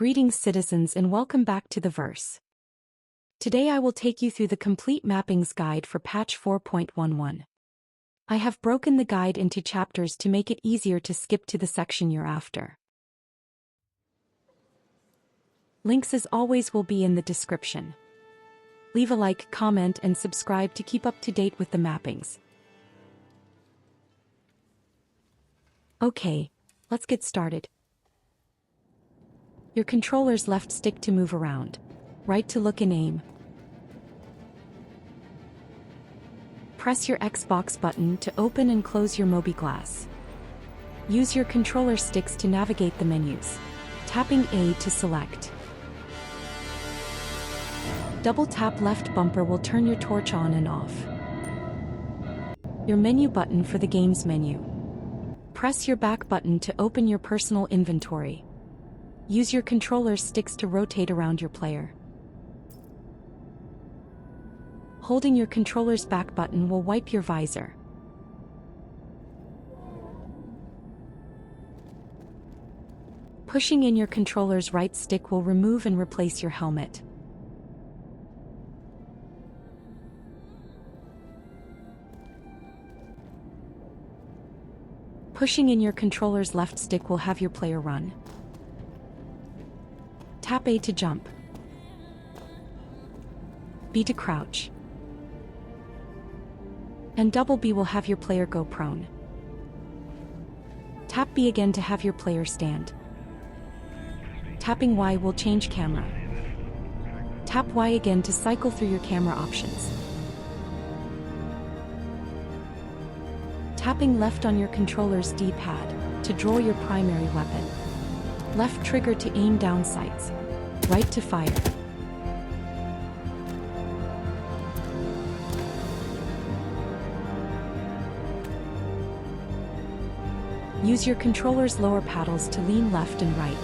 Greetings citizens and welcome back to the verse. Today I will take you through the complete mappings guide for patch 4.11. I have broken the guide into chapters to make it easier to skip to the section you're after. Links as always will be in the description. Leave a like, comment and subscribe to keep up to date with the mappings. Okay, let's get started. Your controller's left stick to move around, right to look and aim. Press your Xbox button to open and close your Mobi glass. Use your controller sticks to navigate the menus, tapping A to select. Double tap left bumper will turn your torch on and off. Your menu button for the game's menu. Press your back button to open your personal inventory. Use your controller sticks to rotate around your player. Holding your controller's back button will wipe your visor. Pushing in your controller's right stick will remove and replace your helmet. Pushing in your controller's left stick will have your player run. Tap A to jump. B to crouch. And double B will have your player go prone. Tap B again to have your player stand. Tapping Y will change camera. Tap Y again to cycle through your camera options. Tapping left on your controller's D-pad to draw your primary weapon. Left trigger to aim down sights. Right to fire. Use your controller's lower paddles to lean left and right.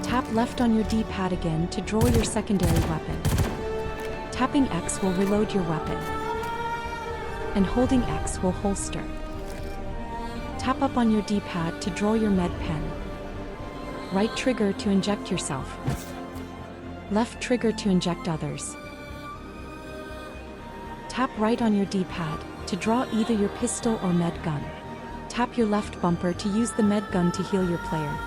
Tap left on your D-pad again to draw your secondary weapon. Tapping X will reload your weapon. And holding X will holster. Tap up on your D-pad to draw your med pen. Right trigger to inject yourself. Left trigger to inject others. Tap right on your D-pad to draw either your pistol or med gun. Tap your left bumper to use the med gun to heal your player.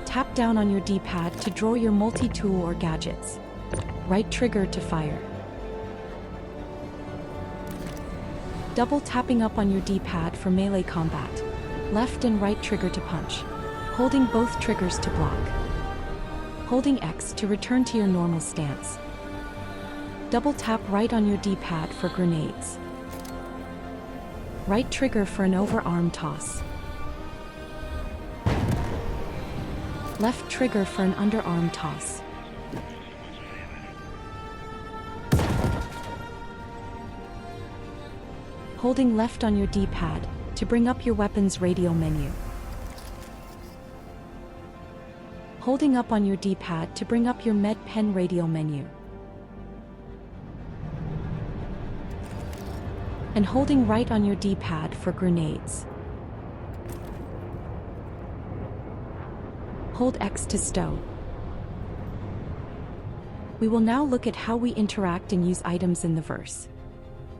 Tap down on your D-pad to draw your multi-tool or gadgets. Right trigger to fire. Double tapping up on your D-pad for melee combat. Left and right trigger to punch. Holding both triggers to block. Holding X to return to your normal stance. Double tap right on your D-pad for grenades. Right trigger for an overarm toss. Left trigger for an underarm toss. Holding left on your D-pad to bring up your weapon's radio menu. Holding up on your D-pad to bring up your med pen radio menu. And holding right on your D-pad for grenades. Hold X to stow. We will now look at how we interact and use items in the verse.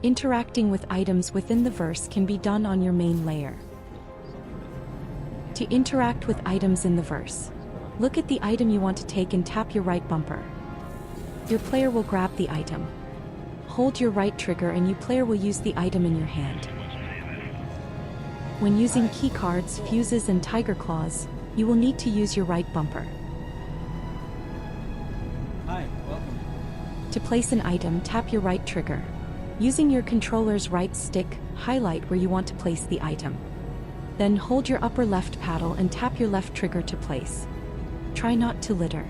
Interacting with items within the verse can be done on your main layer. To interact with items in the verse, look at the item you want to take and tap your right bumper. Your player will grab the item. Hold your right trigger and your player will use the item in your hand. When using key cards, fuses and tiger claws, you will need to use your right bumper. Hi, welcome. To place an item, tap your right trigger. Using your controller's right stick, highlight where you want to place the item. Then hold your upper left paddle and tap your left trigger to place. Try not to litter.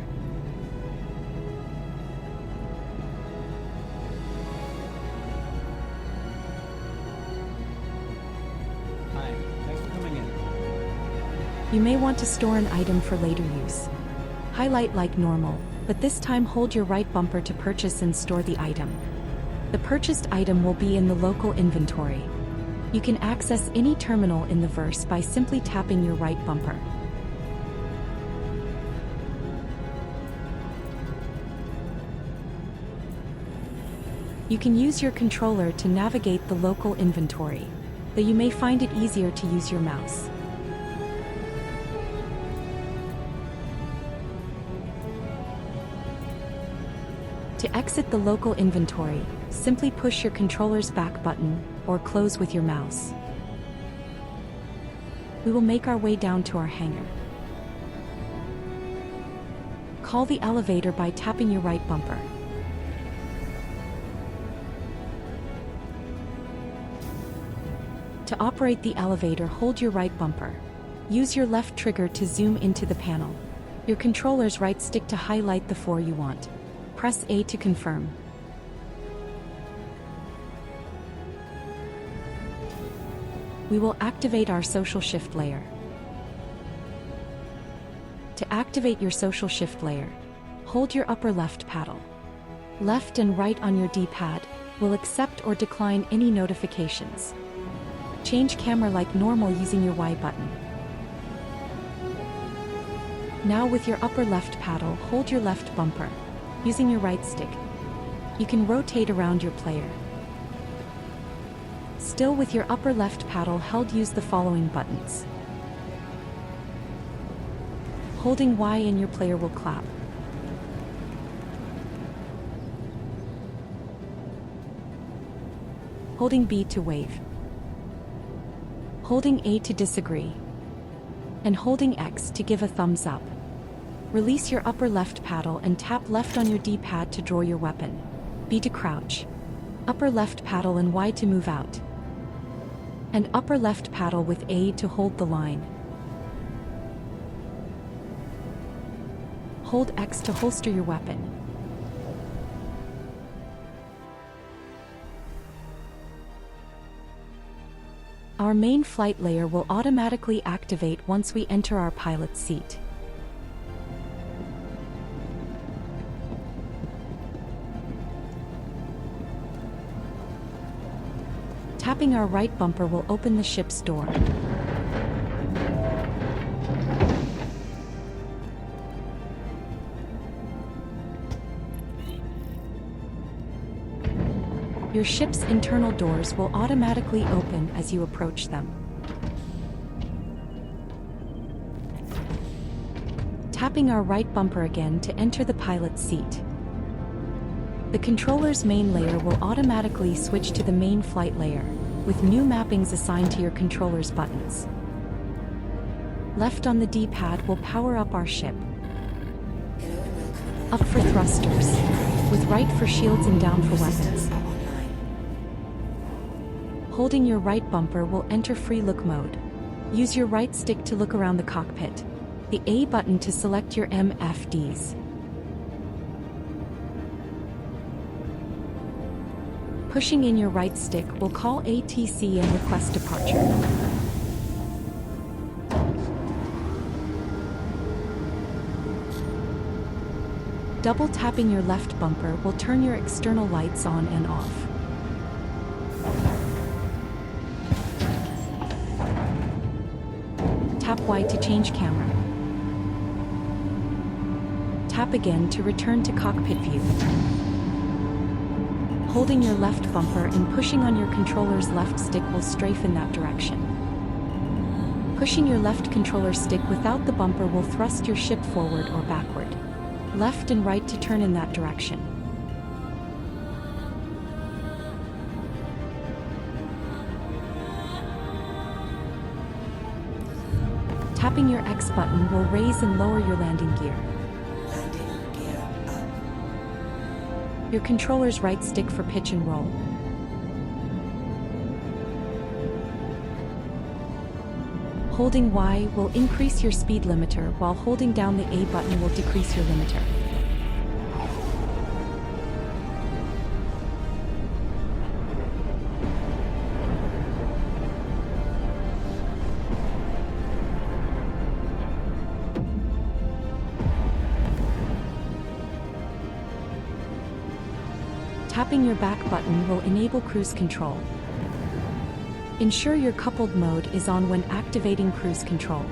Hi, thanks for coming in. You may want to store an item for later use. Highlight like normal, but this time hold your right bumper to purchase and store the item. The purchased item will be in the local inventory. You can access any terminal in the verse by simply tapping your right bumper. You can use your controller to navigate the local inventory, though you may find it easier to use your mouse. To exit the local inventory, simply push your controller's back button or close with your mouse. We will make our way down to our hangar. Call the elevator by tapping your right bumper. To operate the elevator, hold your right bumper. Use your left trigger to zoom into the panel. Your controller's right stick to highlight the floor you want. Press A to confirm. We will activate our social shift layer. To activate your social shift layer, hold your upper left paddle. Left and right on your D-pad will accept or decline any notifications. Change camera like normal using your Y button. Now with your upper left paddle, hold your left bumper. Using your right stick, you can rotate around your player. Still with your upper left paddle held, use the following buttons. Holding Y and your player will clap. Holding B to wave. Holding A to disagree. And holding X to give a thumbs up. Release your upper left paddle and tap left on your D-pad to draw your weapon. B to crouch. Upper left paddle and Y to move out. And upper left paddle with A to hold the line. Hold X to holster your weapon. Our main flight layer will automatically activate once we enter our pilot's seat. Tapping our right bumper will open the ship's door. Your ship's internal doors will automatically open as you approach them. Tapping our right bumper again to enter the pilot's seat. The controller's main layer will automatically switch to the main flight layer, with new mappings assigned to your controller's buttons. Left on the D-pad will power up our ship. Up for thrusters, with right for shields and down for weapons. Holding your right bumper will enter free look mode. Use your right stick to look around the cockpit. The A button to select your MFDs. Pushing in your right stick will call ATC and request departure. Double tapping your left bumper will turn your external lights on and off. Tap Y to change camera. Tap again to return to cockpit view. Holding your left bumper and pushing on your controller's left stick will strafe in that direction. Pushing your left controller stick without the bumper will thrust your ship forward or backward. Left and right to turn in that direction. Tapping your X button will raise and lower your landing gear. Your controller's right stick for pitch and roll. Holding Y will increase your speed limiter, while holding down the A button will decrease your limiter. Tapping your back button will enable cruise control. Ensure your coupled mode is on when activating cruise control.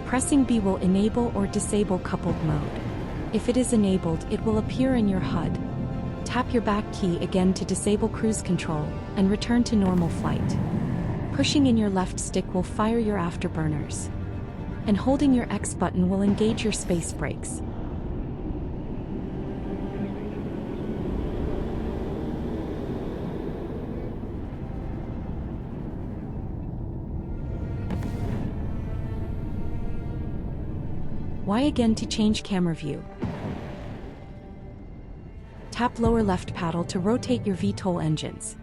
Pressing B will enable or disable coupled mode. If it is enabled, it will appear in your HUD. Tap your back key again to disable cruise control, and return to normal flight. Pushing in your left stick will fire your afterburners. And holding your X button will engage your space brakes. Y again to change camera view. Tap lower left paddle to rotate your VTOL engines.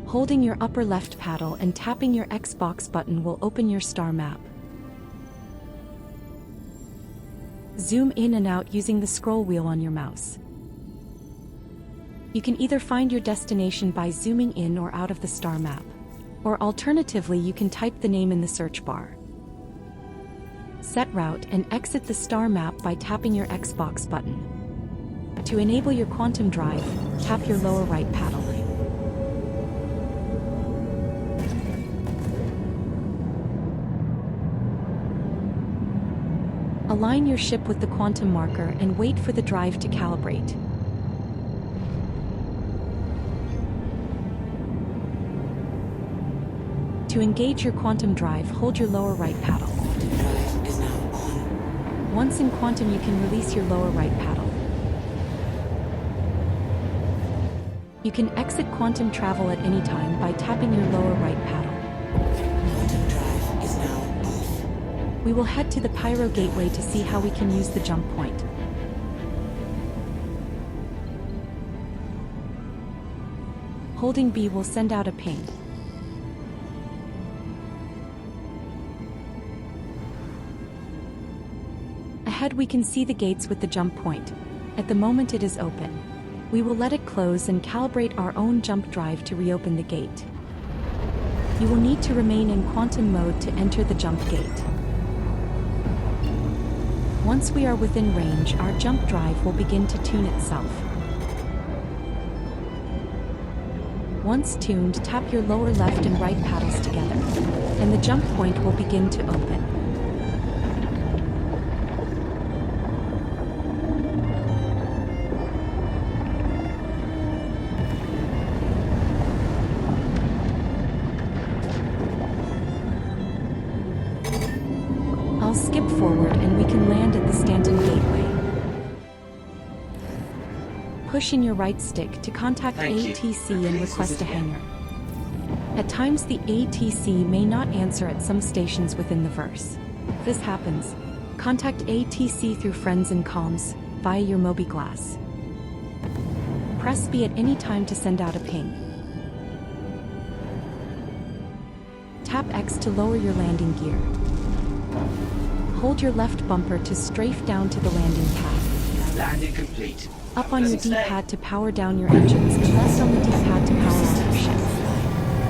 Holding your upper left paddle and tapping your Xbox button will open your star map. Zoom in and out using the scroll wheel on your mouse. You can either find your destination by zooming in or out of the star map, or alternatively you can type the name in the search bar. Set route and exit the star map by tapping your Xbox button. To enable your quantum drive, tap your lower right paddle. Align your ship with the quantum marker and wait for the drive to calibrate. To engage your quantum drive, hold your lower right paddle. Drive is now on. Once in quantum, you can release your lower right paddle. You can exit quantum travel at any time by tapping your lower right paddle. Quantum drive is now off. We will head to the Pyro Gateway to see how we can use the jump point. Holding B will send out a ping. Ahead we can see the gates with the jump point. At the moment it is open. We will let it close and calibrate our own jump drive to reopen the gate. You will need to remain in quantum mode to enter the jump gate. Once we are within range, our jump drive will begin to tune itself. Once tuned, tap your lower left and right paddles together, and the jump point will begin to open. I'll skip forward and we can land at the Stanton Gateway. Push in your right stick to contact ATC and request a hangar. At times the ATC may not answer at some stations within the verse. If this happens, contact ATC through friends and comms via your MobiGlass. Press B at any time to send out a ping. Tap X to lower your landing gear. Hold your left bumper to strafe down to the landing pad. Landing complete. Up on your D-pad to power down your engines and left on the D-pad to power on your ship.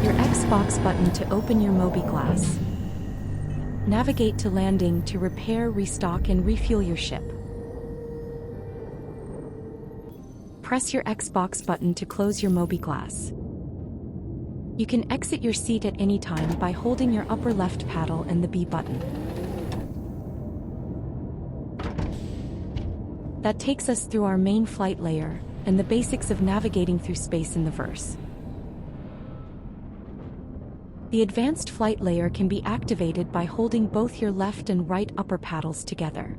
Your Xbox button to open your MobiGlass. Navigate to landing to repair, restock, and refuel your ship. Press your Xbox button to close your MobiGlass. You can exit your seat at any time by holding your upper left paddle and the B button. That takes us through our main flight layer and the basics of navigating through space in the verse. The advanced flight layer can be activated by holding both your left and right upper paddles together.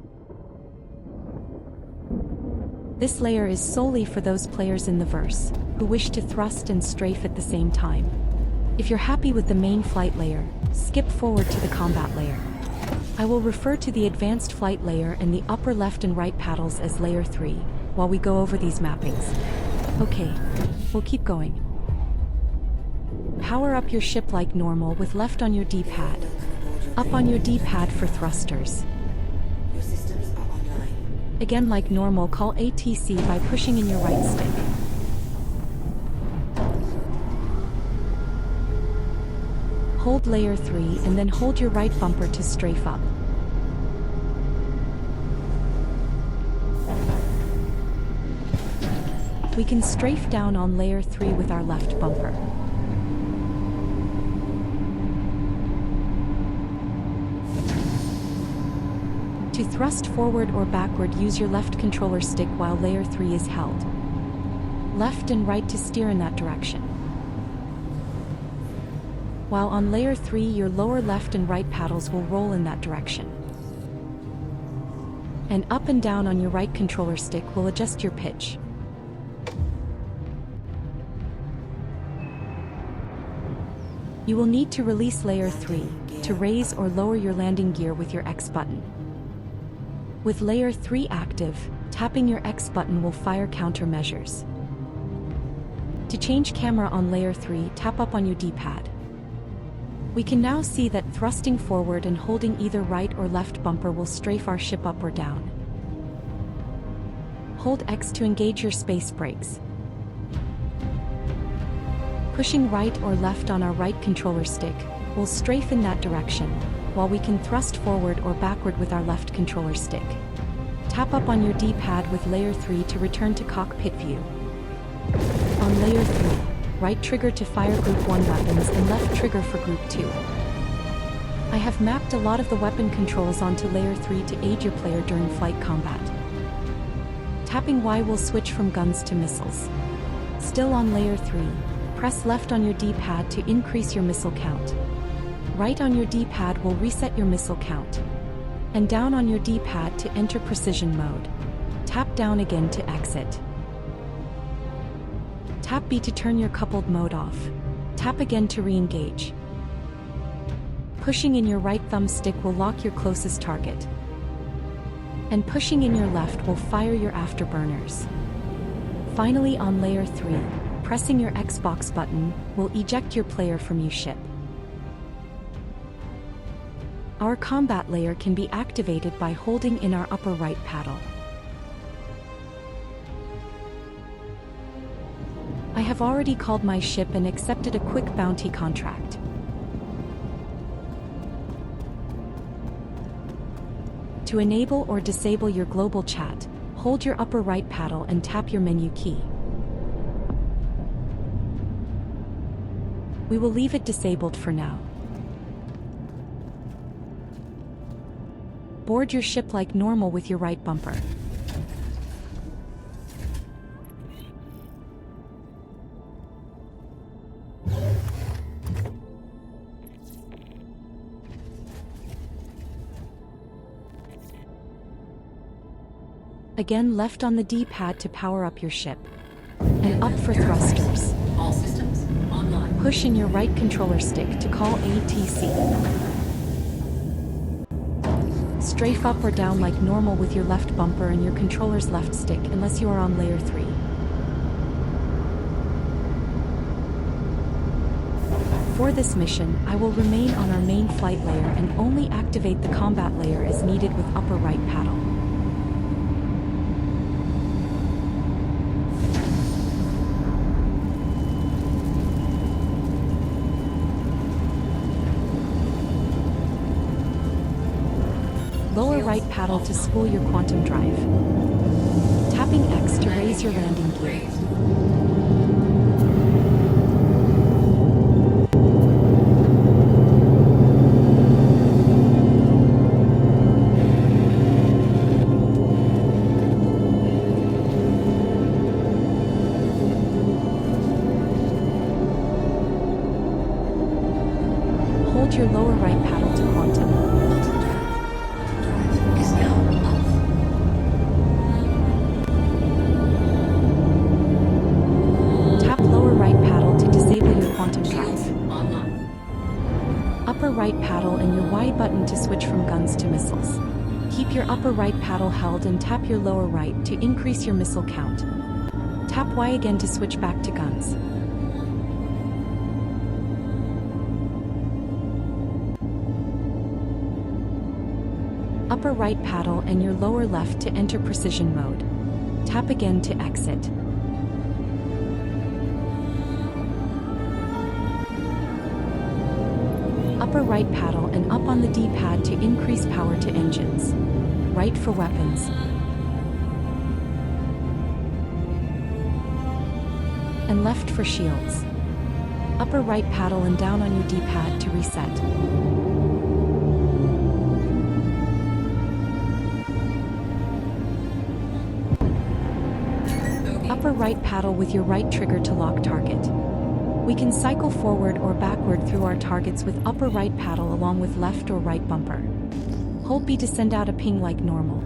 This layer is solely for those players in the verse who wish to thrust and strafe at the same time. If you're happy with the main flight layer, skip forward to the combat layer. I will refer to the advanced flight layer and the upper left and right paddles as layer 3 while we go over these mappings. Okay, we'll keep going. Power up your ship like normal with left on your D-pad. Up on your D-pad for thrusters. Your systems are online. Again like normal, call ATC by pushing in your right stick. Hold layer 3 and then hold your right bumper to strafe up. We can strafe down on layer 3 with our left bumper. To thrust forward or backward, use your left controller stick while layer 3 is held. Left and right to steer in that direction. While on layer 3, your lower left and right paddles will roll in that direction. And up and down on your right controller stick will adjust your pitch. You will need to release layer 3 to raise or lower your landing gear with your X button. With layer 3 active, tapping your X button will fire countermeasures. To change camera on layer 3, tap up on your D-pad. We can now see that thrusting forward and holding either right or left bumper will strafe our ship up or down. Hold X to engage your space brakes. Pushing right or left on our right controller stick will strafe in that direction, while we can thrust forward or backward with our left controller stick. Tap up on your D-pad with layer 3 to return to cockpit view. On layer 3, right trigger to fire Group 1 weapons and left trigger for Group 2. I have mapped a lot of the weapon controls onto layer 3 to aid your player during flight combat. Tapping Y will switch from guns to missiles. Still on layer 3, press left on your D-pad to increase your missile count. Right on your D-pad will reset your missile count. And down on your D-pad to enter precision mode. Tap down again to exit. Tap B to turn your coupled mode off. Tap again to re-engage. Pushing in your right thumbstick will lock your closest target. And pushing in your left will fire your afterburners. Finally, on layer 3, pressing your Xbox button will eject your player from your ship. Our combat layer can be activated by holding in our upper right paddle. I have already called my ship and accepted a quick bounty contract. To enable or disable your global chat, hold your upper right paddle and tap your menu key. We will leave it disabled for now. Board your ship like normal with your right bumper. Again, left on the D-pad to power up your ship. And up for thrusters. All systems online. Push in your right controller stick to call ATC. Strafe up or down like normal with your left bumper and your controller's left stick unless you are on layer 3. For this mission, I will remain on our main flight layer and only activate the combat layer as needed with upper right paddle. Lower right paddle to spool your quantum drive. Tapping X to raise your landing gear. Hold your lower right paddle to quantum. Upper right paddle and your Y button to switch from guns to missiles. Keep your upper right paddle held and tap your lower right to increase your missile count. Tap Y again to switch back to guns. Upper right paddle and your lower left to enter precision mode. Tap again to exit. upper right paddle and up on the D-pad to increase power to engines. Right for weapons. And left for shields. Upper right paddle and down on your D-pad to reset. Upper right paddle with your right trigger to lock target. We can cycle forward or backward through our targets with upper right paddle along with left or right bumper. Hold B to send out a ping like normal.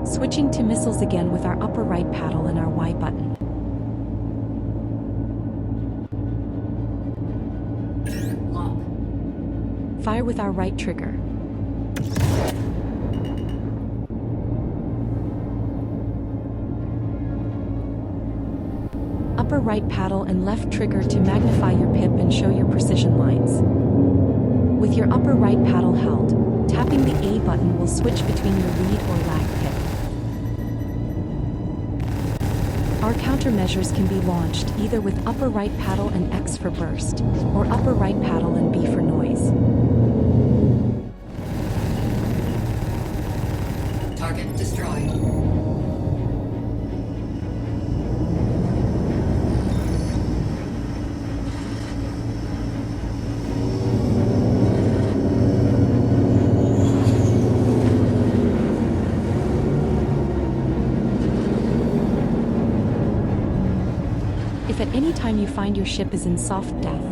Switching to missiles again with our upper right paddle and our Y button. Lock. Fire with our right trigger. Upper right paddle and left trigger to magnify your pip and show your precision lines. With your upper right paddle held, tapping the A button will switch between your lead or lag pip. Our countermeasures can be launched either with upper right paddle and X for burst, or upper right paddle and B for noise. Target destroyed. If at any time you find your ship is in soft death,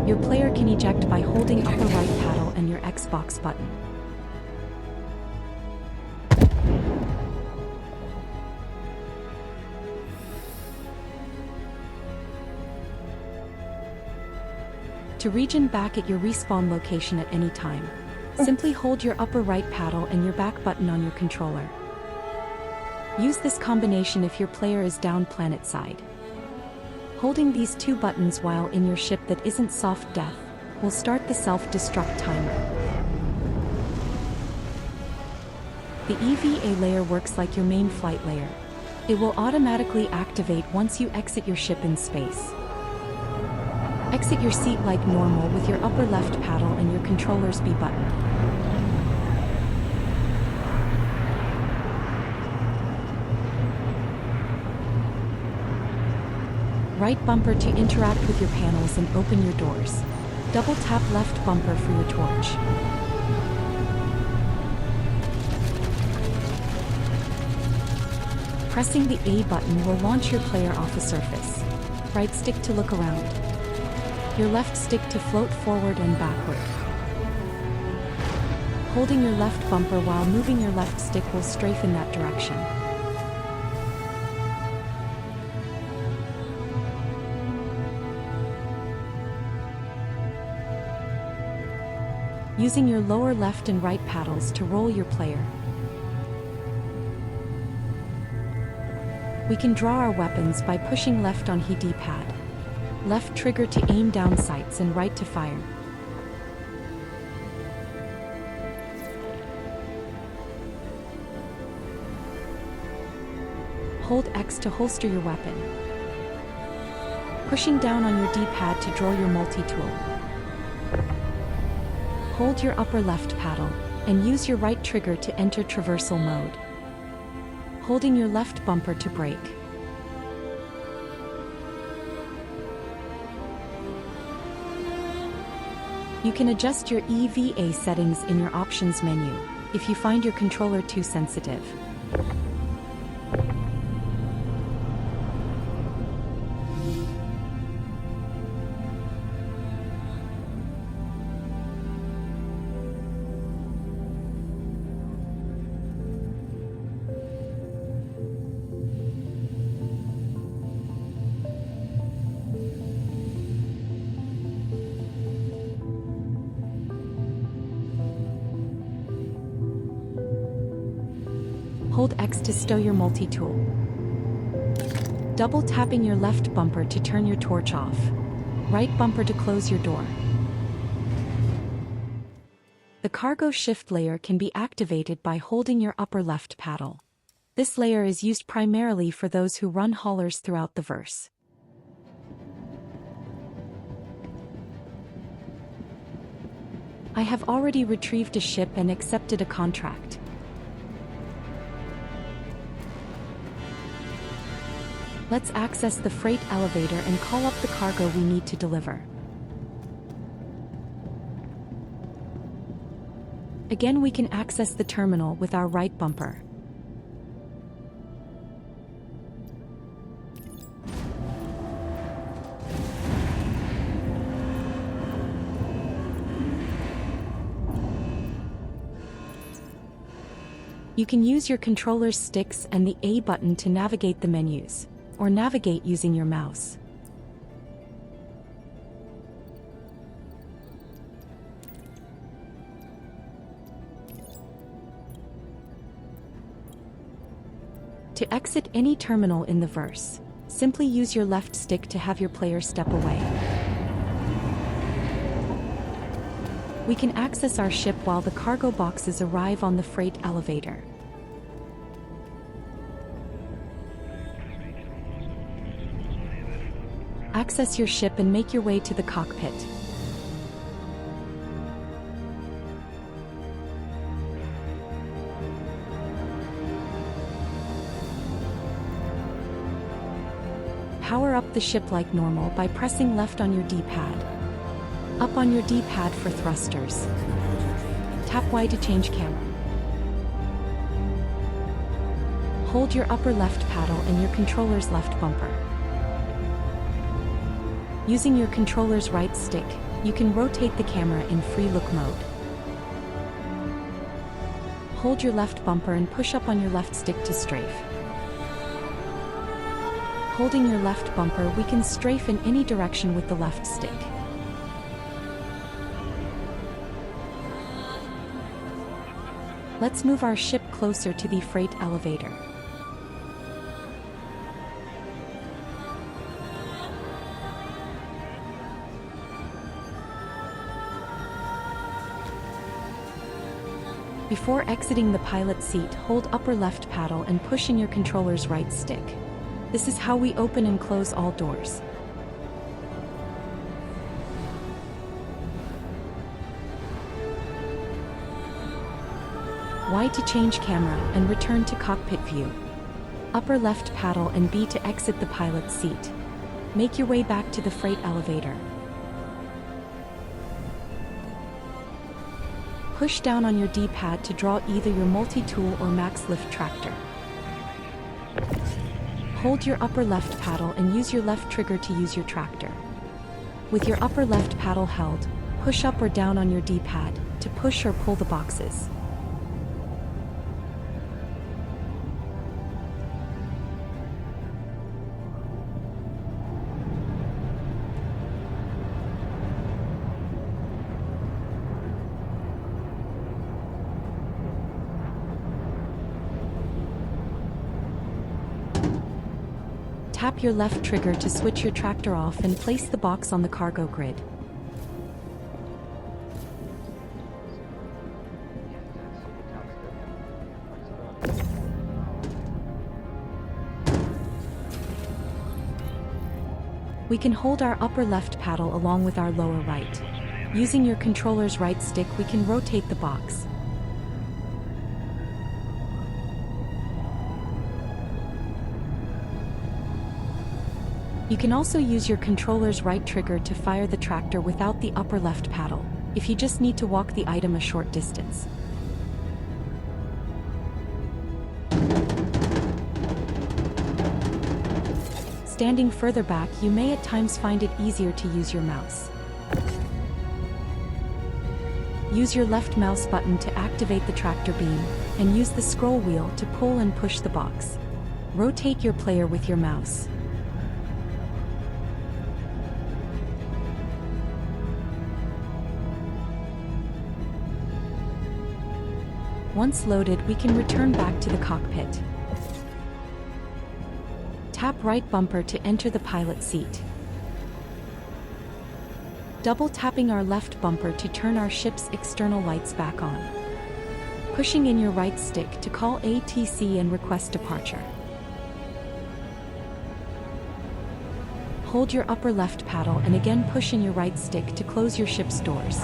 your player can eject by holding upper right paddle and your Xbox button. To regen back at your respawn location at any time, simply hold your upper right paddle and your back button on your controller. Use this combination if your player is down planet side. Holding these two buttons while in your ship that isn't soft death will start the self-destruct timer. The EVA layer works like your main flight layer. It will automatically activate once you exit your ship in space. Exit your seat like normal with your upper left paddle and your controller's B button. Right bumper to interact with your panels and open your doors. Double tap left bumper for your torch. Pressing the A button will launch your player off a surface. Right stick to look around. Your left stick to float forward and backward. Holding your left bumper while moving your left stick will strafe in that direction. Using your lower left and right paddles to roll your player. We can draw our weapons by pushing left on the D-pad. Left trigger to aim down sights and right to fire. Hold X to holster your weapon. Pushing down on your D-pad to draw your multi-tool. Hold your upper left paddle, and use your right trigger to enter traversal mode. Holding your left bumper to brake. You can adjust your EVA settings in your options menu, if you find your controller too sensitive. Hold X to stow your multi-tool. Double tapping your left bumper to turn your torch off. Right bumper to close your door. The cargo shift layer can be activated by holding your upper left paddle. This layer is used primarily for those who run haulers throughout the verse. I have already retrieved a ship and accepted a contract. Let's access the freight elevator and call up the cargo we need to deliver. Again, we can access the terminal with our right bumper. You can use your controller's sticks and the A button to navigate the menus, or navigate using your mouse. To exit any terminal in the verse, simply use your left stick to have your player step away. We can access our ship while the cargo boxes arrive on the freight elevator. Access your ship and make your way to the cockpit. Power up the ship like normal by pressing left on your D-pad. Up on your D-pad for thrusters. Tap Y to change camera. Hold your upper left paddle and your controller's left bumper. Using your controller's right stick, you can rotate the camera in free look mode. Hold your left bumper and push up on your left stick to strafe. Holding your left bumper, we can strafe in any direction with the left stick. Let's move our ship closer to the freight elevator. Before exiting the pilot seat, hold upper left paddle and push in your controller's right stick. This is how we open and close all doors. Y to change camera and return to cockpit view. Upper left paddle and B to exit the pilot seat. Make your way back to the freight elevator. Push down on your D-pad to draw either your multi-tool or max lift tractor. Hold your upper left paddle and use your left trigger to use your tractor. With your upper left paddle held, push up or down on your D-pad to push or pull the boxes. Tap your left trigger to switch your tractor off and place the box on the cargo grid. We can hold our upper left paddle along with our lower right. Using your controller's right stick, we can rotate the box. You can also use your controller's right trigger to fire the tractor without the upper left paddle, if you just need to walk the item a short distance. Standing further back, you may at times find it easier to use your mouse. Use your left mouse button to activate the tractor beam, and use the scroll wheel to pull and push the box. Rotate your player with your mouse. Once loaded, we can return back to the cockpit. Tap right bumper to enter the pilot seat. Double tapping our left bumper to turn our ship's external lights back on. Pushing in your right stick to call ATC and request departure. Hold your upper left paddle and again push in your right stick to close your ship's doors.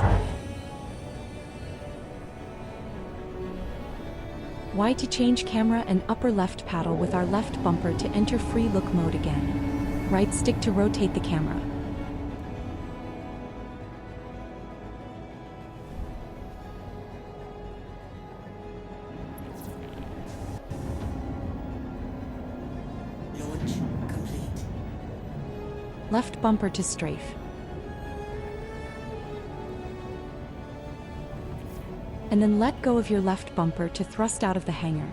Y to change camera and upper left paddle with our left bumper to enter free look mode again. Right stick to rotate the camera. Launch complete. Left bumper to strafe. And then let go of your left bumper to thrust out of the hangar.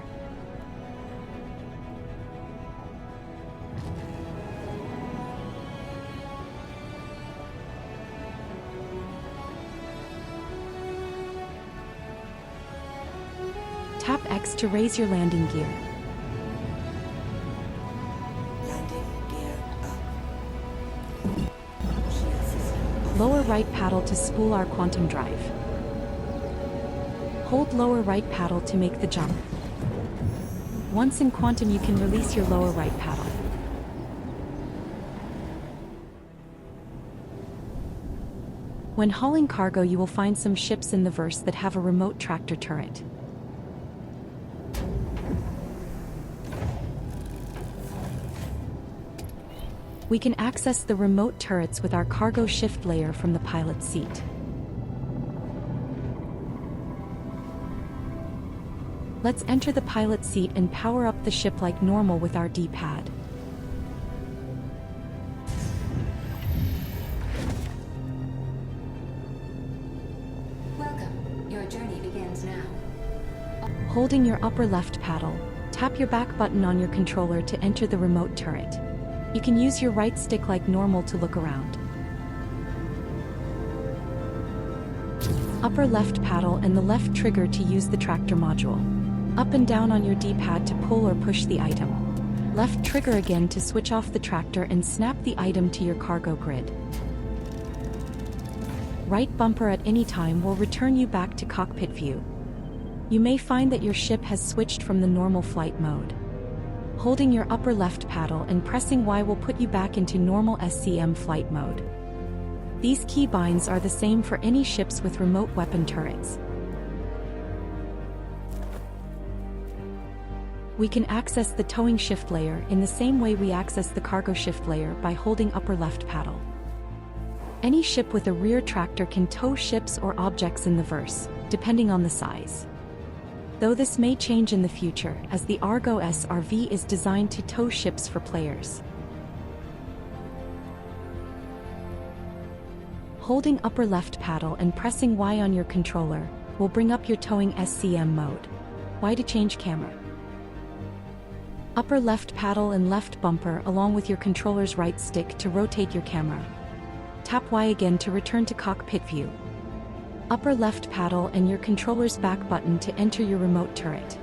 Tap X to raise your landing gear. Landing gear up. Shield system Lower right paddle to spool our quantum drive. Hold lower right paddle to make the jump. Once in quantum, you can release your lower right paddle. When hauling cargo, you will find some ships in the verse that have a remote tractor turret. We can access the remote turrets with our cargo shift layer from the pilot's seat. Let's enter the pilot seat and power up the ship like normal with our D-pad. Welcome. Your journey begins now. Holding your upper left paddle, tap your back button on your controller to enter the remote turret. You can use your right stick like normal to look around. Upper left paddle and the left trigger to use the tractor module. Up and down on your D-pad to pull or push the item. Left trigger again to switch off the tractor and snap the item to your cargo grid. Right bumper at any time will return you back to cockpit view. You may find that your ship has switched from the normal flight mode. Holding your upper left paddle and pressing Y will put you back into normal SCM flight mode. These keybinds are the same for any ships with remote weapon turrets. We can access the towing shift layer in the same way we access the cargo shift layer by holding upper left paddle. Any ship with a rear tractor can tow ships or objects in the verse, depending on the size. Though this may change in the future, as the Argo SRV is designed to tow ships for players. Holding upper left paddle and pressing Y on your controller will bring up your towing SCM mode. Y to change camera. Upper left paddle and left bumper along with your controller's right stick to rotate your camera. Tap Y again to return to cockpit view. Upper left paddle and your controller's back button to enter your remote turret.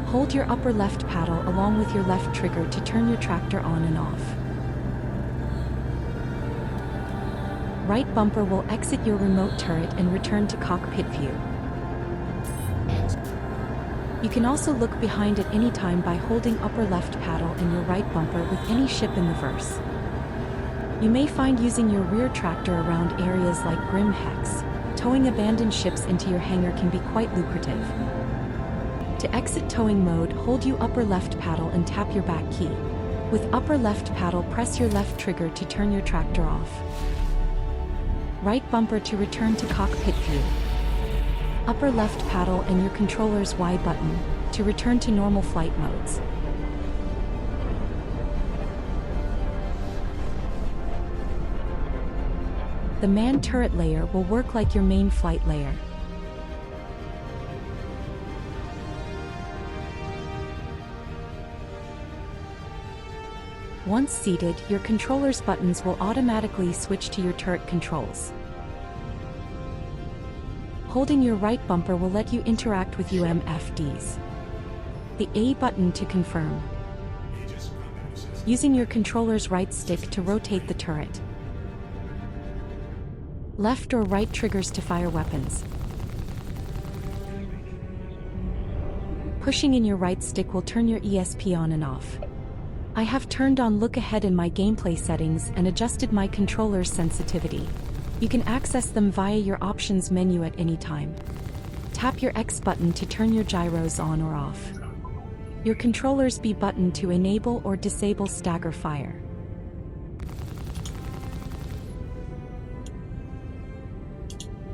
Hold your upper left paddle along with your left trigger to turn your tractor on and off. Right bumper will exit your remote turret and return to cockpit view. You can also look behind at any time by holding upper left paddle and your right bumper with any ship in the verse. You may find using your rear tractor around areas like Grim Hex, towing abandoned ships into your hangar can be quite lucrative. To exit towing mode, hold your upper left paddle and tap your back key. With upper left paddle, press your left trigger to turn your tractor off. Right bumper to return to cockpit view. Upper left paddle and your controller's Y button to return to normal flight modes. The manned turret layer will work like your main flight layer. Once seated, your controller's buttons will automatically switch to your turret controls. Holding your right bumper will let you interact with UMFDs. The A button to confirm. Using your controller's right stick to rotate the turret. Left or right triggers to fire weapons. Pushing in your right stick will turn your ESP on and off. I have turned on look ahead in my gameplay settings and adjusted my controller's sensitivity. You can access them via your options menu at any time. Tap your X button to turn your gyros on or off. Your controller's B button to enable or disable stagger fire.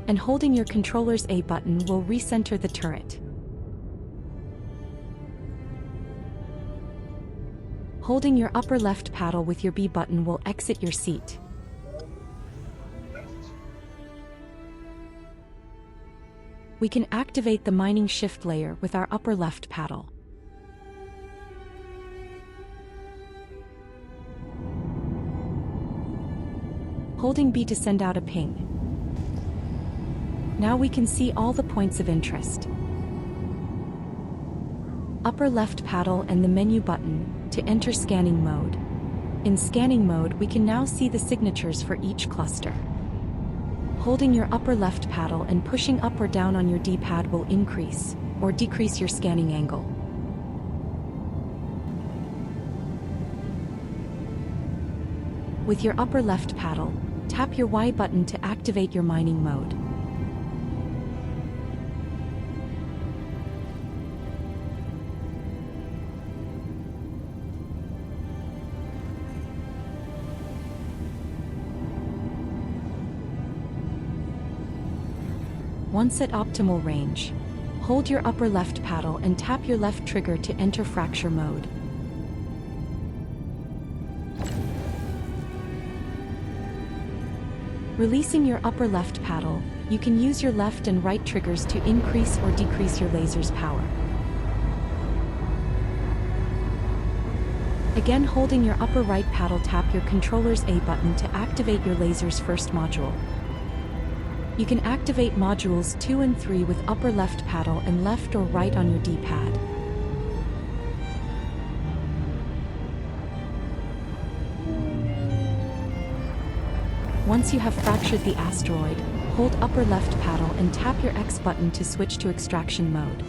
And holding your controller's A button will recenter the turret. Holding your upper left paddle with your B button will exit your seat. We can activate the mining shift layer with our upper left paddle. Holding B to send out a ping. Now we can see all the points of interest. Upper left paddle and the menu button to enter scanning mode. In scanning mode, we can now see the signatures for each cluster. Holding your upper left paddle and pushing up or down on your D-pad will increase or decrease your scanning angle. With your upper left paddle, tap your Y button to activate your mining mode. Once at optimal range, hold your upper left paddle and tap your left trigger to enter fracture mode. Releasing your upper left paddle, you can use your left and right triggers to increase or decrease your laser's power. Again, holding your upper right paddle, tap your controller's A button to activate your laser's first module. You can activate modules 2 and 3 with upper left paddle and left or right on your D-pad. Once you have fractured the asteroid, hold upper left paddle and tap your X button to switch to extraction mode.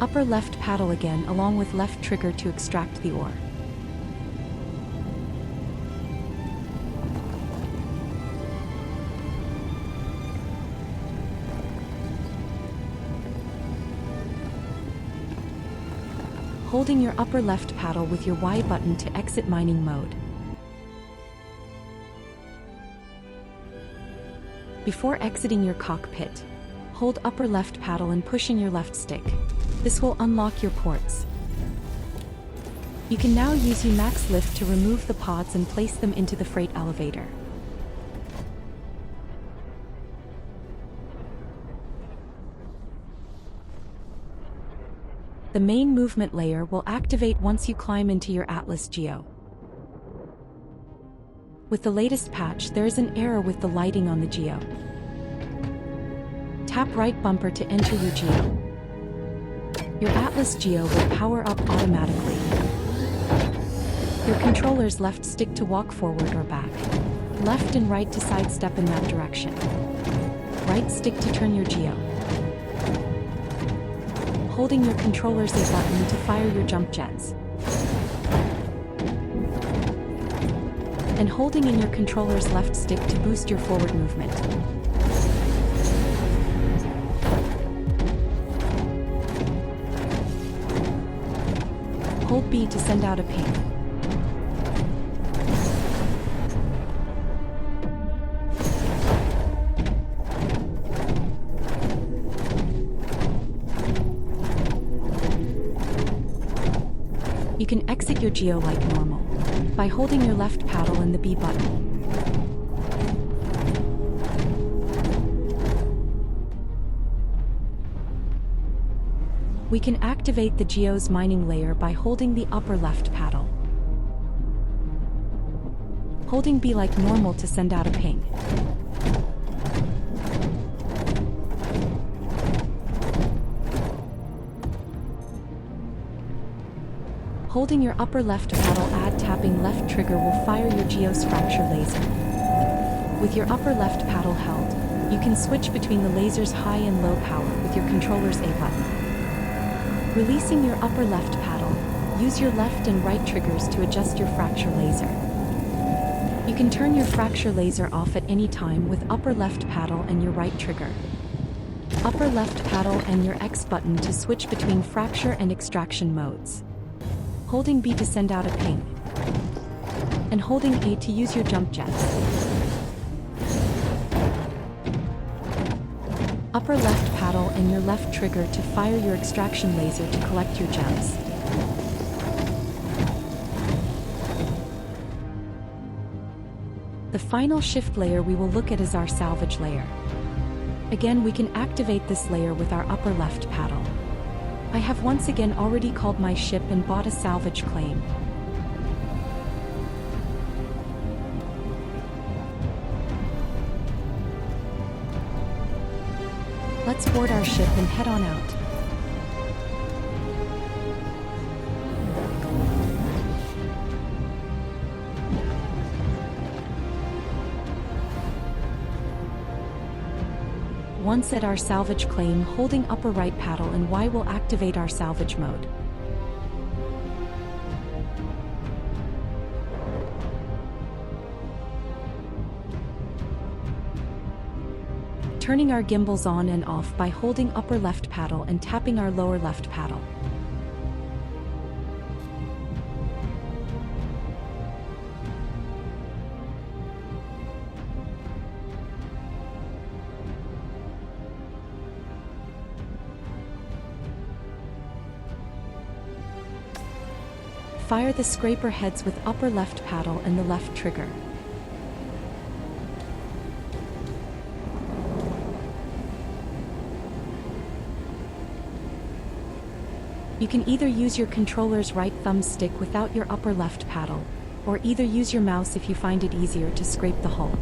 Upper left paddle again along with left trigger to extract the ore. Holding your upper left paddle with your Y button to exit mining mode. Before exiting your cockpit, hold upper left paddle and push in your left stick. This will unlock your ports. You can now use Umax lift to remove the pods and place them into the freight elevator. The main movement layer will activate once you climb into your ATLS Geo. With the latest patch, there is an error with the lighting on the Geo. Tap right bumper to enter your Geo. Your ATLS Geo will power up automatically. Your controller's left stick to walk forward or back. Left and right to sidestep in that direction. Right stick to turn your Geo. Holding your controller's A button to fire your jump jets. And holding in your controller's left stick to boost your forward movement. Hold B to send out a ping. You can exit your Geo like normal by holding your left paddle and the B button. We can activate the Geo's mining layer by holding the upper left paddle. Holding B like normal to send out a ping. Holding your upper left paddle, tapping left trigger will fire your Geo's fracture laser. With your upper left paddle held, you can switch between the laser's high and low power with your controller's A button. Releasing your upper left paddle, use your left and right triggers to adjust your fracture laser. You can turn your fracture laser off at any time with upper left paddle and your right trigger. Upper left paddle and your X button to switch between fracture and extraction modes. Holding B to send out a ping. And holding A to use your jump jets. Upper left paddle and your left trigger to fire your extraction laser to collect your gems. The final shift layer we will look at is our salvage layer. Again, we can activate this layer with our upper left paddle. I have once again already called my ship and bought a salvage claim. Let's board our ship and head on out. Once at our salvage claim, holding upper right paddle and Y will activate our salvage mode. Turning our gimbals on and off by holding upper left paddle and tapping our lower left paddle. Fire the scraper heads with upper left paddle and the left trigger. You can either use your controller's right thumbstick without your upper left paddle, or either use your mouse if you find it easier to scrape the hull.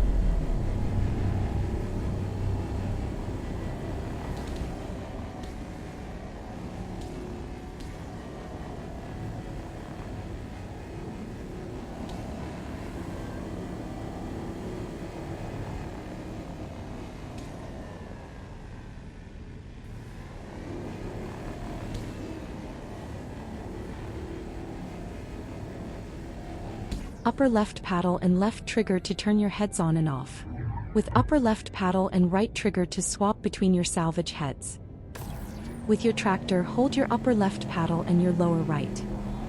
Upper left paddle and left trigger to turn your heads on and off. With upper left paddle and right trigger to swap between your salvage heads. With your tractor, hold your upper left paddle and your lower right.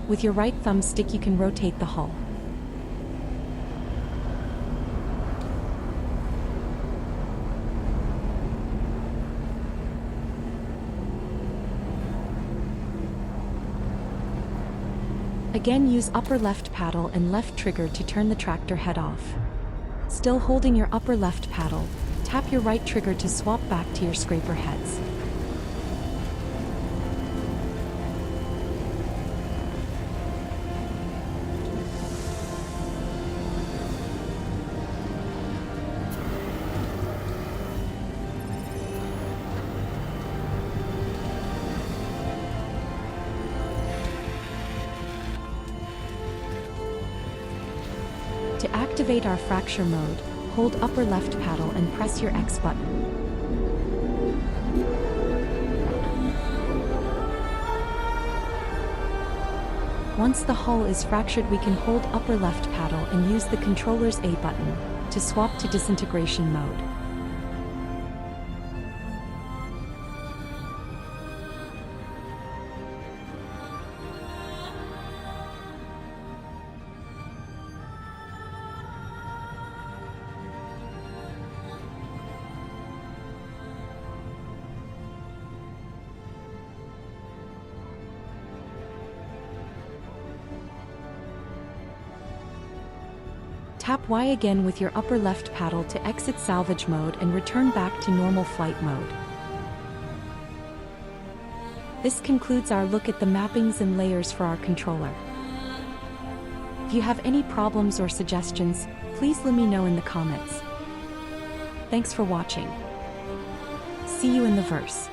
With your right thumbstick you can rotate the hull. Again, use upper left paddle and left trigger to turn the tractor head off. Still holding your upper left paddle, tap your right trigger to swap back to your scraper heads. To activate our fracture mode, hold upper left paddle and press your X button. Once the hull is fractured, we can hold upper left paddle and use the controller's A button to swap to disintegration mode. Tap Y again with your upper left paddle to exit salvage mode and return back to normal flight mode. This concludes our look at the mappings and layers for our controller. If you have any problems or suggestions, please let me know in the comments. Thanks for watching. See you in the verse.